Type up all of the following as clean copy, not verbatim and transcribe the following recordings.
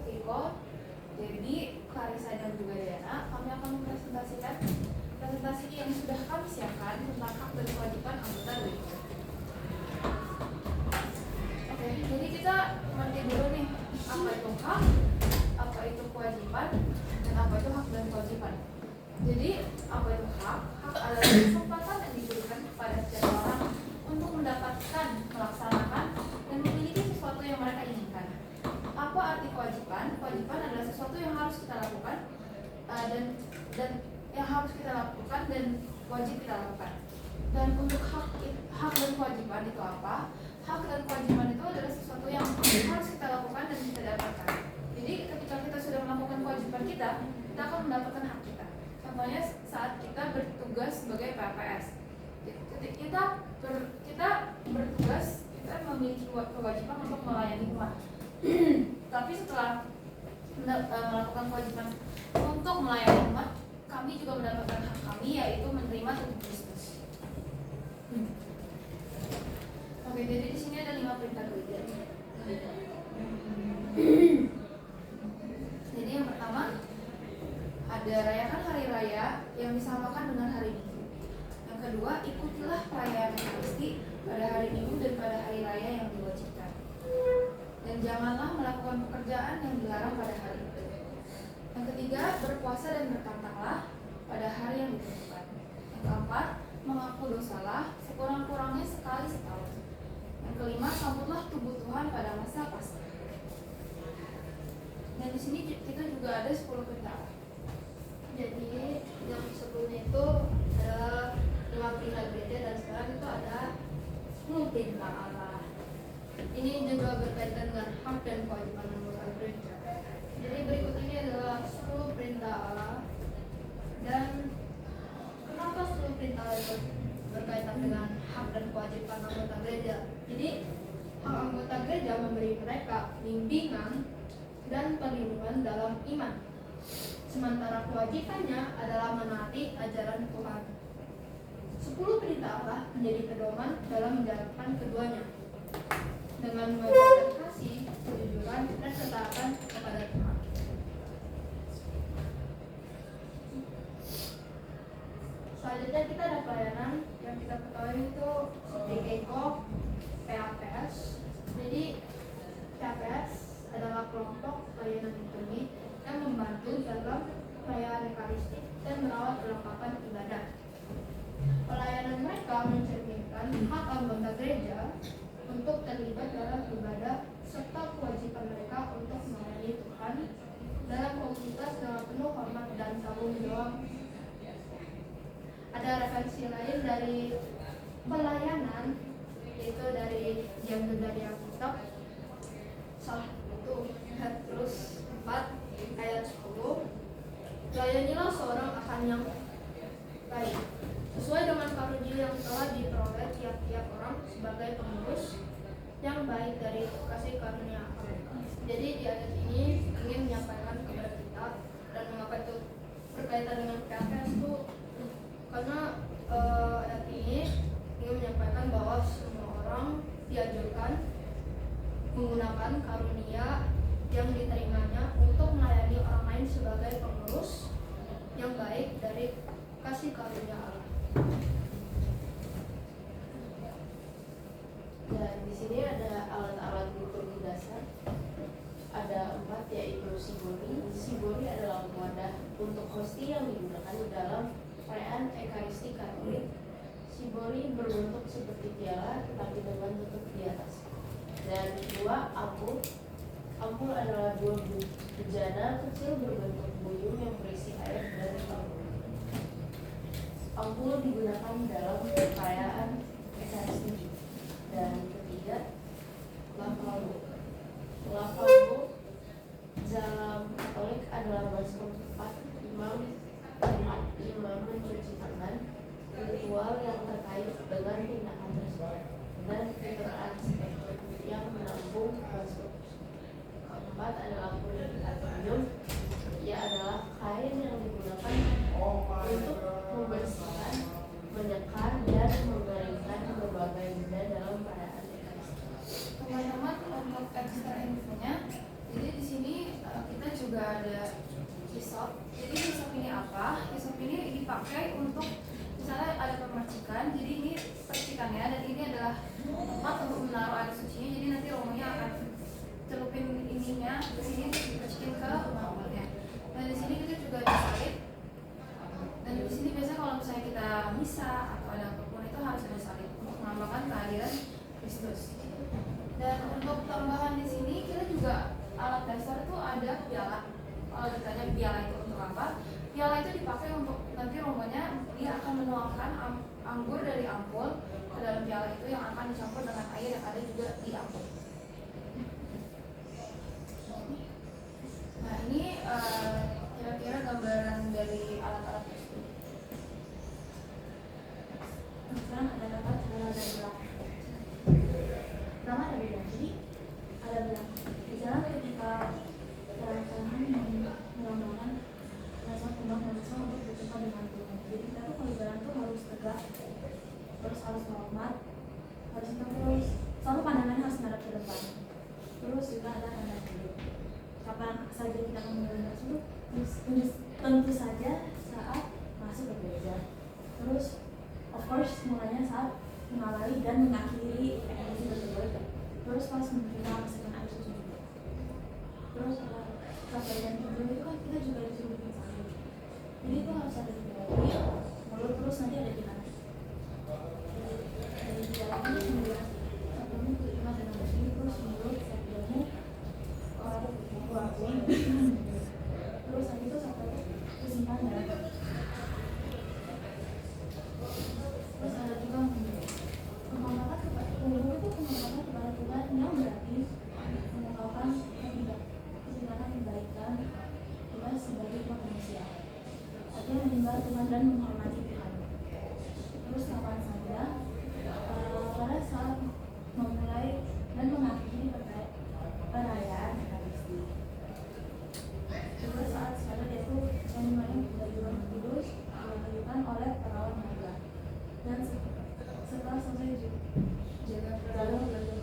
Iko, Debbie, Clarissa, dan juga Diana. Kami akan mempresentasikan presentasi yang sudah kami siapkan tentang hak dan kewajiban anggota WIKO. Oke, jadi kita ngerti dulu nih, apa itu hak, apa itu kewajiban, dan apa itu hak dan kewajiban. Jadi, apa itu hak? Hak adalah kesempatan yang diberikan kepada setiap orang untuk mendapatkan, melaksanakan, dan memiliki sesuatu yang mereka inginkan. Apa arti kewajiban? Kewajiban adalah sesuatu yang harus kita lakukan dan yang harus kita lakukan dan wajib kita lakukan. Dan untuk hak dan kewajiban itu apa? Hak dan kewajiban itu adalah sesuatu yang harus kita lakukan dan kita dapatkan. Jadi ketika kita sudah melakukan kewajiban kita akan mendapatkan hak kita. Contohnya saat kita bertugas sebagai PPS. Kita bertugas, kita memiliki kewajiban untuk melayani umat. Tapi setelah melakukan kewajiban untuk melayani umat, kami juga mendapatkan hak kami, yaitu menerima tubuh Kristus. Oke, jadi di sini ada 5 perintah gereja. Jadi yang pertama, ada rayakan hari raya yang disamakan dengan hari Minggu. Yang kedua, ikutilah perayaan Ekaristi pada hari Minggu dan pada hari raya yang diwajibkan. Dan janganlah melakukan pekerjaan yang dilarang pada hari itu. Yang ketiga, berpuasa dan bertantanglah pada hari yang ditentukan. Yang keempat, mengaku dosalah sekurang-kurangnya sekali setahun. Yang kelima, sambutlah tubuh Tuhan pada masa Paskah. Dan di sini kita juga ada 10 perintah. Jadi yang sebelumnya itu ada 5 perintah gereja dan sekarang itu ada 10 perintah Allah. Ini juga berkaitan dengan hak dan kewajiban anggota gereja. Jadi berikut ini adalah 10 perintah Allah. Dan kenapa 10 perintah Allah itu berkaitan dengan hak dan kewajiban anggota gereja? Jadi hak anggota gereja memberi mereka bimbingan dan perlindungan dalam iman. Sementara kewajibannya adalah menaati ajaran Tuhan. 10 perintah Allah menjadi pedoman dalam menjalankan keduanya dengan mengajarkan kasih, kejujuran, dan ketaatan kepada Tuhan. Selanjutnya kita ada pelayanan yang kita ketahui itu seperti Eko, PAPS. Jadi PAPS adalah kelompok pelayanan liturgi yang membantu dalam pelayanan Ekaristi dan merawat perlengkapan ibadah. Pelayanan mereka mencerminkan hak anggota gereja untuk terlibat dalam ibadah serta kewajiban mereka untuk melayani Tuhan dalam komunitas dengan penuh hormat dan tanggung jawab. Ada referensi lain dari pelayanan, yaitu dari Jam dari Alkitab. Salah itu Petrus 4 ayat 10. Layanilah seorang akan yang baik, sesuai dengan karunia yang telah diperoleh tiap-tiap orang sebagai pengurus yang baik dari kasih karunia Allah. Jadi di ayat ini ingin menyampaikan kepada kita, dan mengapa itu berkaitan dengan PKS itu karena ayat ini ingin menyampaikan bahwa semua orang dianjurkan menggunakan karunia yang diterimanya untuk melayani orang lain sebagai pengurus yang baik dari kasih karunia Allah. Dan di sini ada alat-alat liturgi dasar. Ada 4, yaitu sibori. Sibori adalah wadah untuk hosti yang digunakan dalam perayaan Ekaristi Katolik. Sibori berbentuk seperti piala tetapi dengan tutup di atas. Dan 2, ampul. Ampul adalah 2 bejana kecil berbentuk buyung yang berisi air dan ampul. Ampul digunakan dalam perayaan Ekaristi. Dan ketiga, lavabo. Lavabo dalam Katolik adalah baskom tempat imam mencuci tangan, ritual yang terkait dengan tindakan tersebut, dan interaspektif yang menampung baskom. Keempat adalah purifikasium. Ia adalah kain yang digunakan untuk membersihkan, menyekat, dan menggaringkan berbagai benda dalam perayaan Ekaristi. Teman-teman, untuk ekstra infonya, jadi di sini juga ada hisop. Jadi hisop ini apa? Hisop ini dipakai untuk misalnya ada pemercikan, jadi ini percikannya dan ini adalah tempat untuk menaruh air sucinya. Jadi nanti romonya akan celupin ininya ke sini dipercikin ke awalnya. Dan di sini kita juga disalib. Dan di sini biasanya kalau misalnya kita misa atau ada apapun itu harus ada salib untuk melambangkan kehadiran Kristus. Dan untuk tambahan di sini kita juga alat dasar itu ada piala. Kalau ditanya piala itu untuk apa? Piala itu dipakai untuk nanti romonya dia akan menuangkan anggur dari ampul ke dalam piala itu yang akan dicampur dengan air yang ada juga di ampul. Nah ini kira-kira gambaran dari alat-alat itu. Sekarang ada dapat cara dan bilang. Pertama ada bilang. Jadi ada bilang. Misalnya ketika Tuhan melambangkan rasa kembang dan rasa untuk berjumpa dengan Tuhan. Jadi kita tuh kalau jalan tuh harus tegak, terus harus hormat, harus terus selalu pandangannya harus menghadap ke depan. Terus juga ada tanda hidup. Kapan saja kita mengalami tersebut, tentu saja saat masuk ke gereja. Terus, of course, mulanya saat mengawali dan mengakhiri ekologi tersebut. Terus pas menerima masakan air susu juga. Terus pas bagian tidur itu kan kita juga disuruh bikin salib. Jadi itu harus ada di mulut, terus nanti ada di kanan. Dari dalamnya kemudian satunya kelima dan bersih, terus mulut sebelumnya keluarin. Terus habis itu satu kesimpan dalam. Terus ada juga penghormatan kepada Tuhan yang berarti mengungkapkan kebijakan kebaikan kita sebagai manusia. Artinya menyembah Tuhan dan menghormati Tuhan. Terus kapan saja pada saat memulai dan mengakhiri perayaan Ekaristi. Juga saat sekadar yaitu yang dimana dari Roh Kudus dilakukan oleh perawan Maria. Dan setelah selesai jaga dalam belajar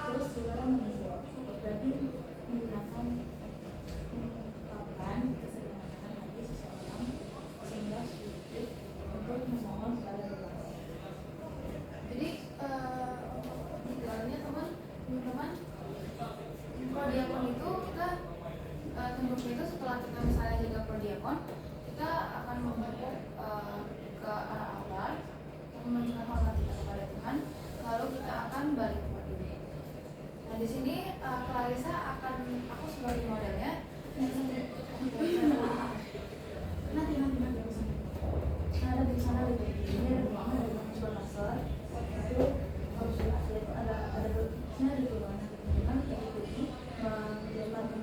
terus saudara mengizinkan berarti menggunakan ungkapan kesederhanaan hati seseorang sehingga sulit untuk memohon kepada Tuhan. Jadi idealnya teman-teman prodiakon itu kita tunduknya itu setelah kita misalnya jaga prodiakon, kita akan membungkuk ke arah altar menunjukkan hormat kita kepada Tuhan, lalu kita akan balik ke podium. Nah di sini Clarissa akan aku sebagai modelnya. Nanti ada di sana di ini ada ruangan ada ruangan berlaser itu harus ada sini ada ruangan yang diikuti menjalankan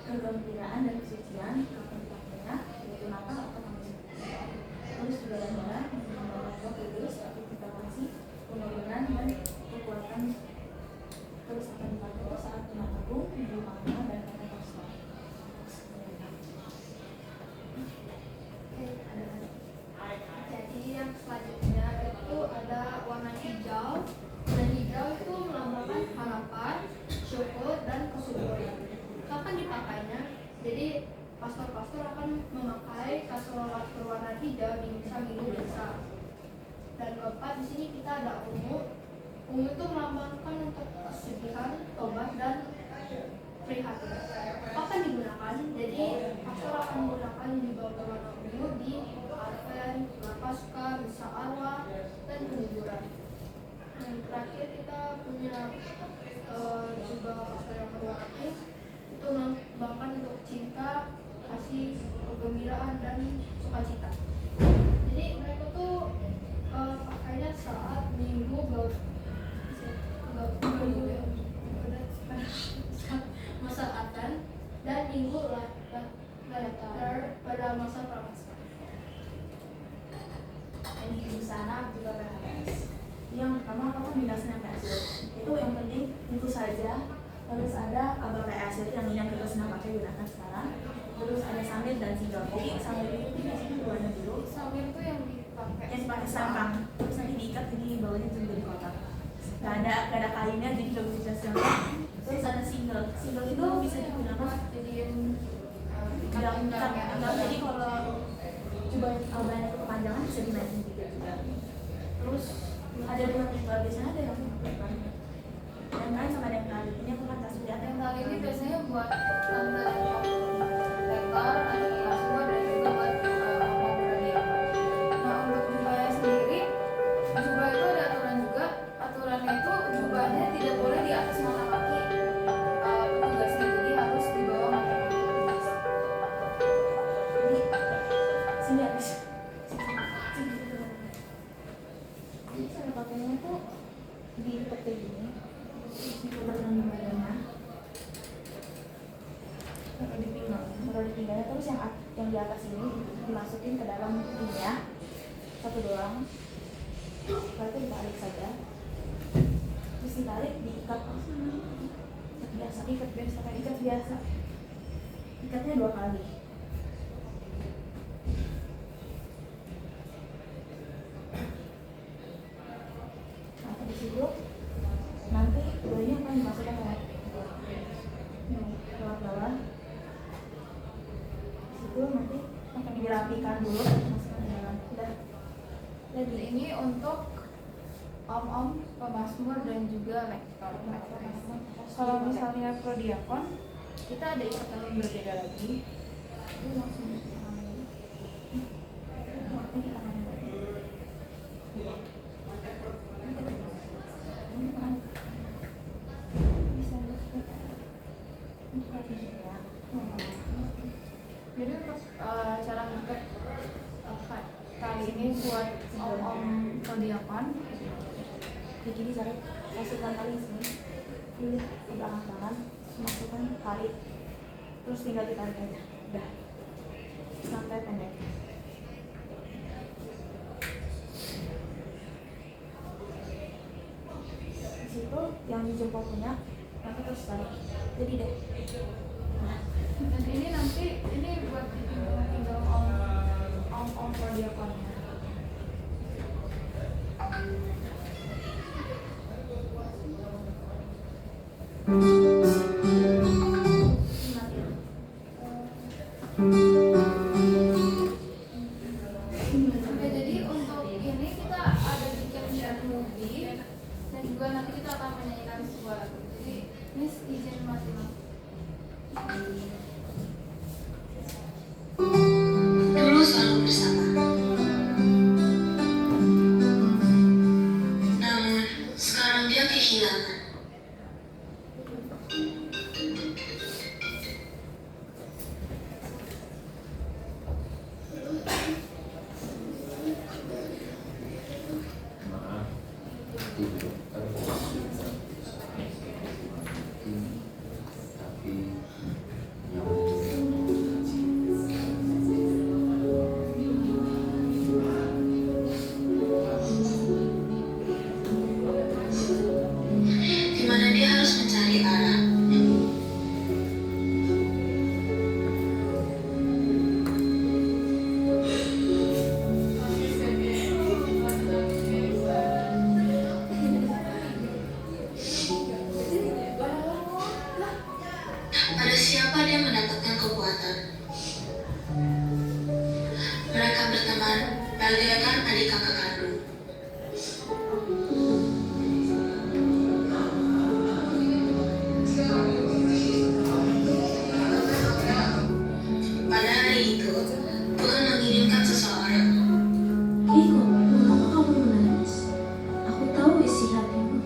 kegembiraan dan kesucian kapan pakainya yaitu Natal atau Kamis. Terus juga ada membawa Kudus aktivitas penurunan dan kekuatan terus akan dipakai saat Jumat Agung, Minggu Palma dan Pentakosta. Jadi yang selanjutnya itu ada warna hijau. Dan hijau itu melambangkan harapan, syukur, dan kesuburan. Kapan dipakainya? Jadi pastor-pastor akan memakai kasolawat berwarna hijau di misa minggu besar. Dan keempat di sini kita ada ungu. Ungu itu melambangkan untuk kesedihan, tobat, dan prihatin. Kapan digunakan? Jadi pastor akan menggunakan di bawah berwarna ungu di Advent, Prapaskah, misa arwah, dan penguburan. Yang terakhir kita punya juga pastor yang berwarna pink. Itu melambangkan untuk cinta, kasih, kegembiraan, dan sukacita. Jadi mereka tuh pakainya saat minggu masa Advent dan minggu later pada masa Prapaskah. Ini di sana juga PHPS. Yang pertama apakah bidasnya PHPS? Itu yang penting tentu saja harus ada ABPS, jadi yang kita senang pakai gunakan sekarang. Terus ada sambil dan single. Jadi sambil itu biasanya warna biru. Sambil itu yang dipakai Sampang. Terus nanti diikat jadi bawahnya juga di kotak. Gak ada kainnya jadi gak bisa siapa. Terus ada single. Single itu bisa buat tante om rektor, nanti Kasmur, dan juga buat om Radia. Nah untuk jubahnya sendiri, jubah itu ada aturan juga. Aturannya itu jubahnya tidak boleh di atas mata kaki petugasnya, jadi harus di bawah mata kaki petugas. Sini habis. Jadi cara pakainya tuh diikat kayak gini, dipegang di badannya, taruh di pinggangnya, terus yang di atas ini dimasukin ke dalam ininya, satu doang. Berarti ditarik saja, terus ditarik, diikat biasa, ikat biasa kayak ikat biasa, ikatnya 2 kali. Nah habis itu nanti bajunya akan dimasukkan lewat bawah. Di situ nanti akan dirapikan dulu, masukkan ke dalam. Udah. Jadi ini untuk om-om, pemasmur, dan juga lektor. Kalau misalnya prodiakon, kita ada ikatan yang berbeda lagi. Ini langsung jadi untuk cara ngikat kali ini buat om-om prodiakon. Jadi tarik, masukkan tali sini, pilih ke belakang tangan, masukkan tali, terus tinggal ditarik aja. Udah. Sampai pendek. Di situ yang di jempol punya, nanti terus tarik. Jadi deh. Nah, Dan ini nanti ini buat tinggal om prodiakonnya. Oke, jadi untuk ini kita ada bikin short movie dan juga nanti kita akan menyanyikan sebuah lagu. Jadi Miss izin mati. Dulu selalu bersama. Namun, sekarang dia kehilangan. Maaf, tidak tapi yang di mana dia harus mencari arah. Pada siapa dia mendapatkan kekuatan? Mereka berteman, bagaikan adik kakak kandung. Pada hari itu, Tuhan mengirimkan seseorang. Iko, mengapa kamu menangis? Aku tahu isi hatimu.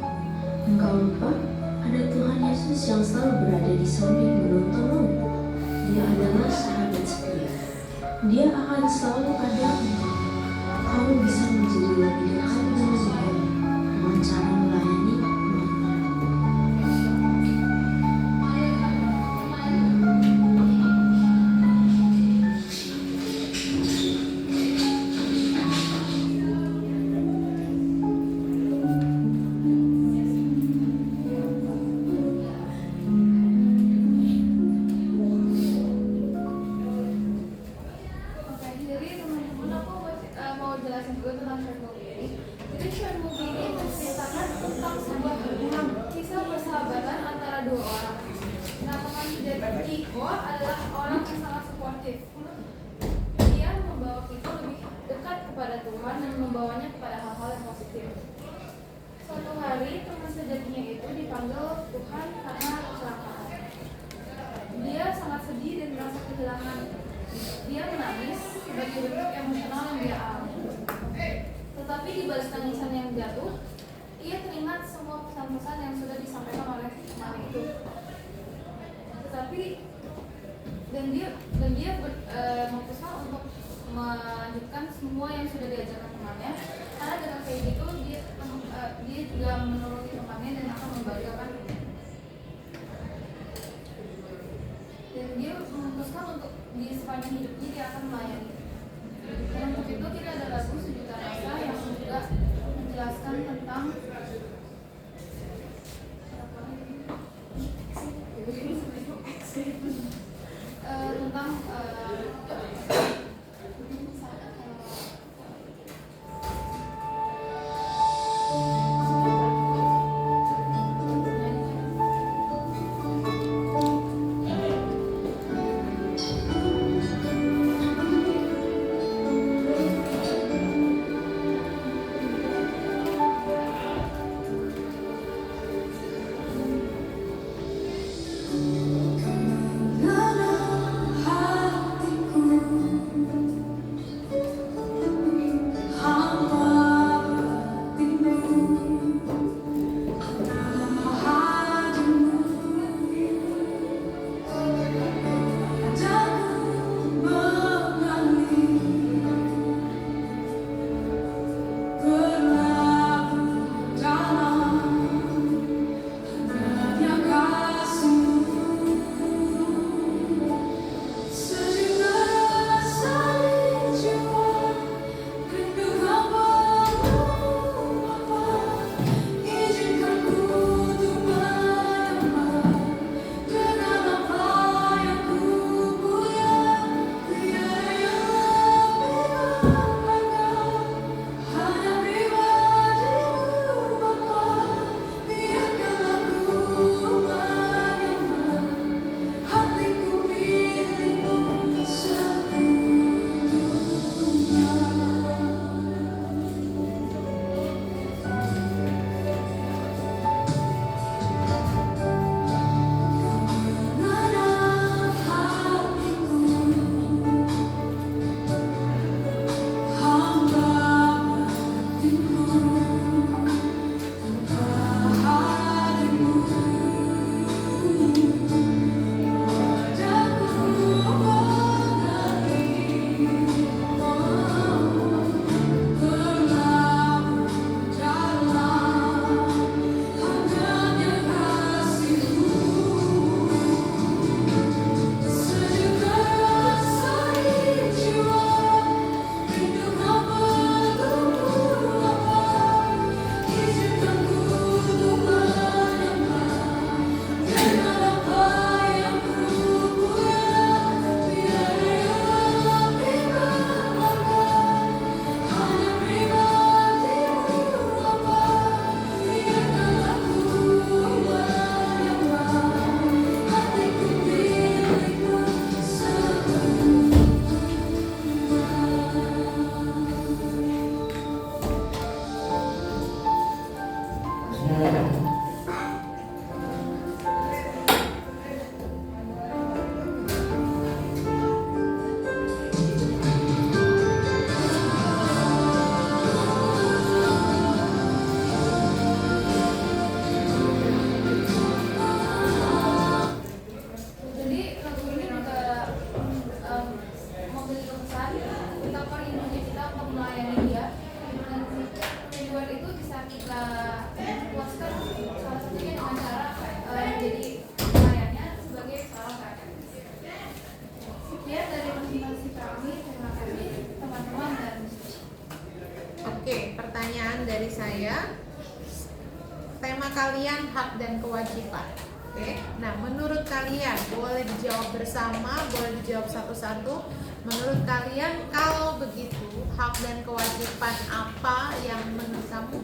Engkau lupa, ada Tuhan Yesus yang selalu berada di samping menuntunmu. Dia adalah sahabat setia. Dia akan selalu ada untukmu. Kamu bisa menjadi lebih dekat dengan Dia dengan cara melayani umatnya. Oke, jadi teman-teman aku mau jelasin dulu tentang short movie ini. Jadi short movie ini menceritakan tentang sebuah kisah persahabatan antara 2 orang. Nah, teman dari Iko adalah orang yang sangat suportif. Dia membawa Iko lebih dekat kepada Tuhan dan membawanya kepada hal-hal yang positif. Suatu hari teman sejatinya itu dipanggil Tuhan karena kecelakaan. kehilangan. Dia menangis sebagai bentuk emosional yang dia alami. Tetapi di balik tangisan yang jatuh, ia teringat semua pesan-pesan yang sudah disampaikan oleh teman itu. Tetapi dan dia memutuskan untuk melanjutkan semua yang sudah diajarkan temannya, karena dengan kayak gitu dia juga menuruti temannya dan akan membanggakan. Dan dia memutuskan untuk di sepanjang hidupnya dia akan melayani. Dan untuk itu kita ada lagu Sejuta Rasa yang juga menjelaskan tentang dari saya, tema kalian hak dan kewajiban. Oke, nah menurut kalian boleh dijawab bersama, boleh dijawab satu-satu. Menurut kalian kalau begitu hak dan kewajiban apa yang menurut kamu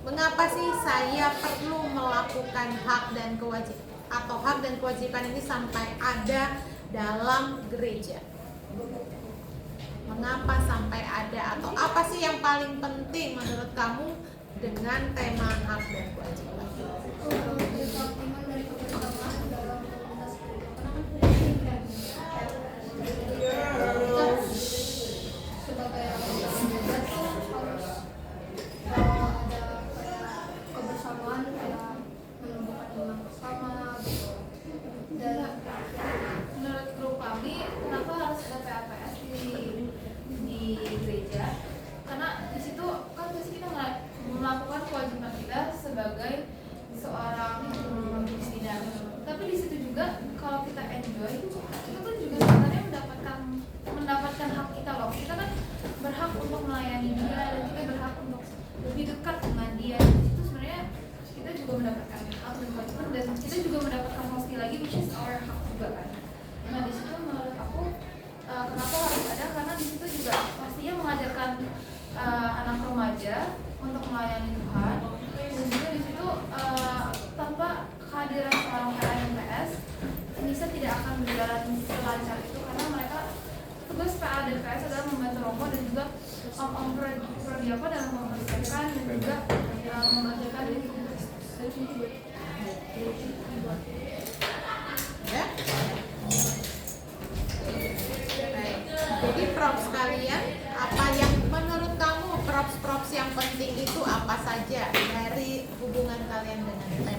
mengapa sih saya perlu melakukan hak dan kewajiban atau hak dan kewajiban ini sampai ada dalam gereja? Mengapa sampai ada atau apa sih yang paling penting menurut kamu dengan tema hak dan kewajiban? kita enjoy, itu kan juga sebenarnya mendapatkan hak kita loh. Kita kan berhak untuk melayani dia dan kita berhak untuk lebih dekat dengan dia. Itu sebenarnya kita juga mendapatkan hak dan kewajiban, dan kita juga mendapatkan hosti lagi, which is our hak juga kan. Nah di situ menurut aku kenapa harus ada, karena di situ juga pastinya mengajarkan anak remaja untuk melayani Tuhan, dan juga di situ tanpa kehadiran seorang PA dan PS, misa tidak akan berjalan selancar itu, karena mereka tugas PA dan PS adalah membantu romo dan juga prodiapa dalam membersihkan dan juga membacakan Ya. Baik. Jadi props kalian, apa yang menurut kamu props yang penting itu apa saja dari hubungan kalian dengan